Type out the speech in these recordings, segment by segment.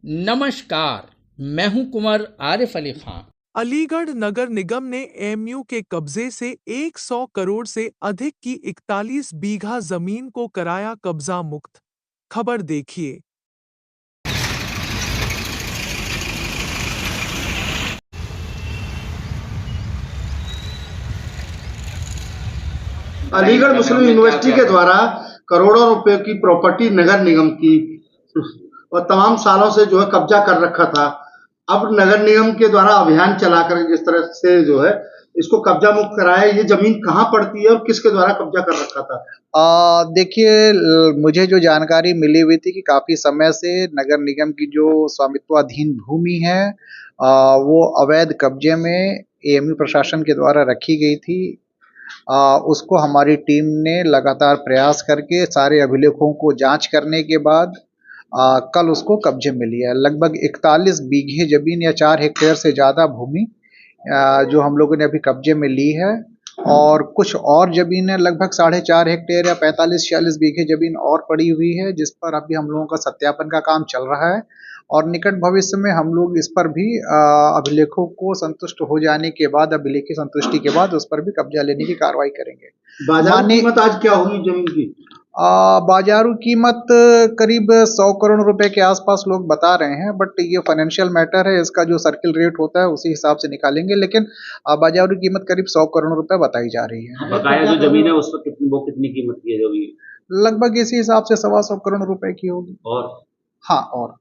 नमस्कार, मैं हूं कुंवर आरिफ अली खान। अलीगढ़ नगर निगम ने एएमयू के कब्जे से 100 करोड़ से अधिक की 41 बीघा जमीन को कराया कब्जा मुक्त। खबर देखिए। अलीगढ़ मुस्लिम यूनिवर्सिटी के द्वारा करोड़ों रुपए की प्रॉपर्टी नगर निगम की और तमाम सालों से जो है कब्जा कर रखा था। अब नगर निगम के द्वारा अभियान चलाकर जिस तरह से जो है इसको कब्जा मुक्त कराया, ये जमीन कहाँ पड़ती है और किसके द्वारा कब्जा कर रखा था? देखिए, मुझे जो जानकारी मिली हुई थी कि काफ़ी समय से नगर निगम की जो स्वामित्वाधीन भूमि है वो अवैध कब्जे में एएमयू प्रशासन के द्वारा रखी गई थी। उसको हमारी टीम ने लगातार प्रयास करके सारे अभिलेखों को जांच करने के बाद कल उसको कब्जे में लिया। लगभग 41 बीघे ज़मीन या 4 हेक्टेयर से ज़्यादा भूमि जो हम लोगों ने अभी कब्जे में ली है, और कुछ और ज़मीनें लगभग 4.5 हेक्टेयर या 45-46 बीघे ज़मीन और पड़ी हुई है, जिस पर अभी हम लोगों का सत्यापन का काम चल रहा है और निकट भविष्य में हम लोग इस पर भी अभिलेखों को संतुष्ट हो जाने के बाद, अभिलेखीय संतुष्टि के बाद उस पर भी कब्जा लेने की कार्रवाई करेंगे। बाजार कीमत आज क्या होगी जमीन की? बाजारू कीमत करीब 100 करोड़ रुपए के आसपास लोग बता रहे हैं, बट ये फाइनेंशियल मैटर है, इसका जो सर्किल रेट होता है उसी हिसाब से निकालेंगे, लेकिन बाजारू कीमत करीब 100 करोड़ रुपए बताई जा रही है। बकाया जो जमीन है उस पर कितनी कीमत की है जो भी? लगभग इसी हिसाब से 125 करोड़ रुपए की होगी। और हाँ, और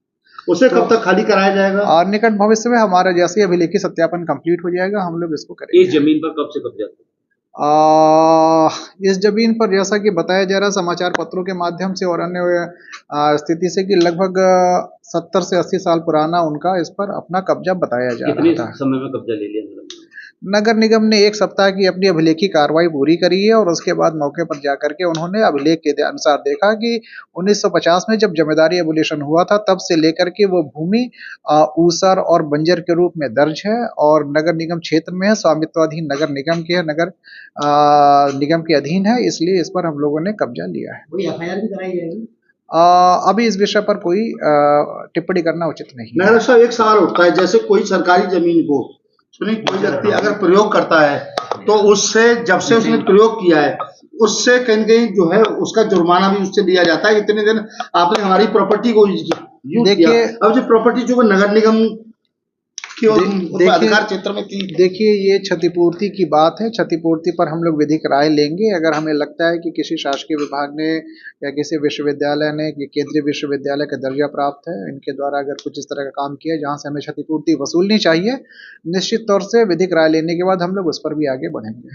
उसे कब तक खाली कराया जाएगा? और निकट भविष्य में हमारा जैसे ही अभिलेखीय सत्यापन कंप्लीट हो जाएगा हम लोग इसको करेंगे। इस जमीन पर कब से कब्जा? इस जमीन पर जैसा कि बताया जा रहा है समाचार पत्रों के माध्यम से और अन्य स्थिति से कि लगभग 70 से 80 साल पुराना उनका इस पर अपना कब्जा बताया जा रहा था। कितने समय में कब्जा ले लिया? नगर निगम ने 1 सप्ताह की अपनी अभिलेखीय कार्रवाई पूरी करी है और उसके बाद मौके पर जाकर के उन्होंने अभिलेख के अनुसार देखा कि 1950 में जब जमींदारी एबोलिशन हुआ था तब से लेकर के वो भूमि ऊसर और बंजर के रूप में दर्ज है और नगर निगम क्षेत्र में है, स्वामित्वाधीन नगर निगम के है, नगर निगम के अधीन है, इसलिए इस पर हम लोगों ने कब्जा लिया है। कोई एफआईआर भी कराई जाएगी? अभी इस विषय पर कोई टिप्पणी करना उचित नहीं है। नगर साहब, एक सवाल उठता है, जैसे कोई सरकारी जमीन को कोई व्यक्ति अगर प्रयोग करता है तो उससे जब से उसने प्रयोग किया है उससे कहीं कहीं जो है उसका जुर्माना भी उससे लिया जाता है। इतने दिन आपने हमारी प्रॉपर्टी को यूज किया, अब जो प्रॉपर्टी जो नगर निगम की अधिकार क्षेत्र में थी। देखिए, ये क्षतिपूर्ति की बात है। क्षतिपूर्ति पर हम लोग विधिक राय लेंगे। अगर हमें लगता है कि किसी शासकीय विभाग ने या किसी विश्वविद्यालय ने केंद्रीय विश्वविद्यालय का दर्जा प्राप्त है, इनके द्वारा अगर कुछ इस तरह का काम किया जहां से हमें क्षतिपूर्ति वसूलनी चाहिए, निश्चित तौर से विधिक राय लेने के बाद हम लोग उस पर भी आगे बढ़ेंगे।